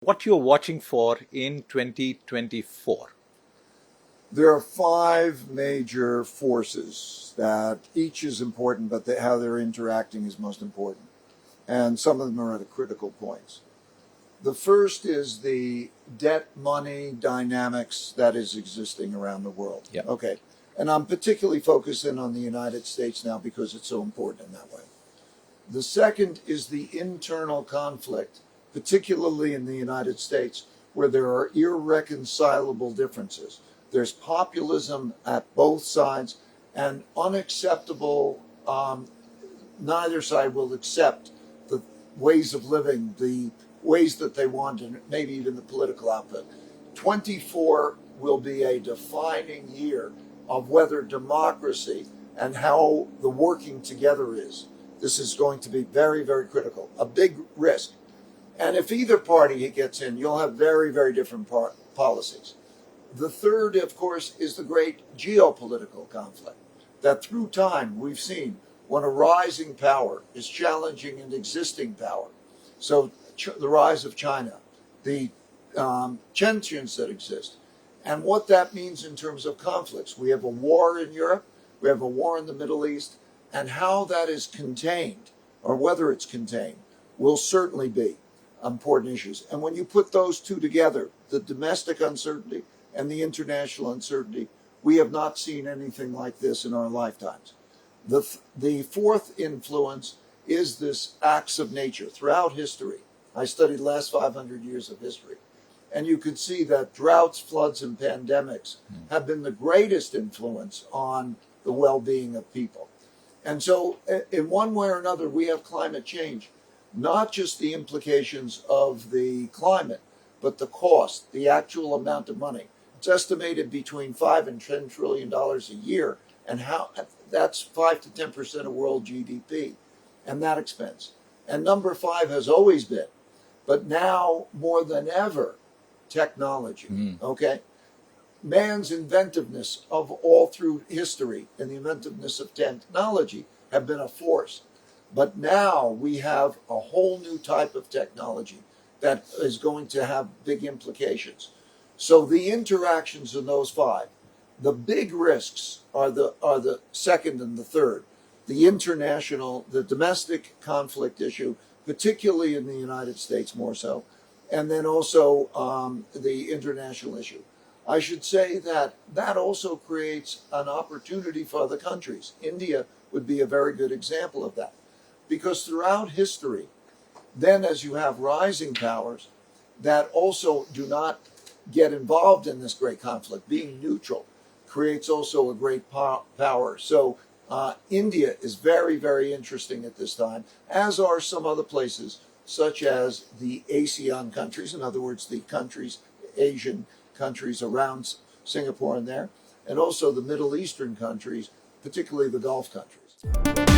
what you're watching for in 2024? There are five major forces that each is important, but how they're interacting is most important. And some of them are at critical points. The first is the debt money dynamics that is existing around the world. Yeah. Okay. And I'm particularly focusing on the United States now because it's so important in that way. The second is the internal conflict, particularly in the United States, where there are irreconcilable differences. There's populism at both sides and unacceptable, neither side will accept the ways of living, the ways that they want, and maybe even the political output. 24 will be a defining year of whether democracy and how the working together is. This is going to be very, very critical, a big risk. And if either party gets in, you'll have very, very different policies. The third, of course, is the great geopolitical conflict that through time we've seen when a rising power is challenging an existing power. So the rise of China, the tensions that exist, and what that means in terms of conflicts. We have a war in Europe, we have a war in the Middle East, and how that is contained, or whether it's contained, will certainly be important issues. And when you put those two together, the domestic uncertainty and the international uncertainty, we have not seen anything like this in our lifetimes. The fourth influence is this acts of nature throughout history. I studied the last 500 years of history. And you could see that droughts, floods, and pandemics have been the greatest influence on the well-being of people. And so in one way or another, we have climate change, not just the implications of the climate, but the cost, the actual amount of money. It's estimated between $5 and $10 trillion a year, and how that's 5 to 10% of world GDP, and that expense. And number 5 has always been, but now more than ever, technology. Okay, man's inventiveness of all through history and the inventiveness of technology have been a force, but now we have a whole new type of technology that is going to have big implications. So the interactions in those 5, the big risks are the second and the third. The international, the domestic conflict issue, particularly in the United States more so, and then also the international issue. I should say that that also creates an opportunity for other countries. India would be a very good example of that, because throughout history, then as you have rising powers that also do not get involved in this great conflict, being neutral creates also a great power. So India is very, very interesting at this time, as are some other places, such as the ASEAN countries, in other words, the countries, Asian countries around Singapore and there, and also the Middle Eastern countries, particularly the Gulf countries.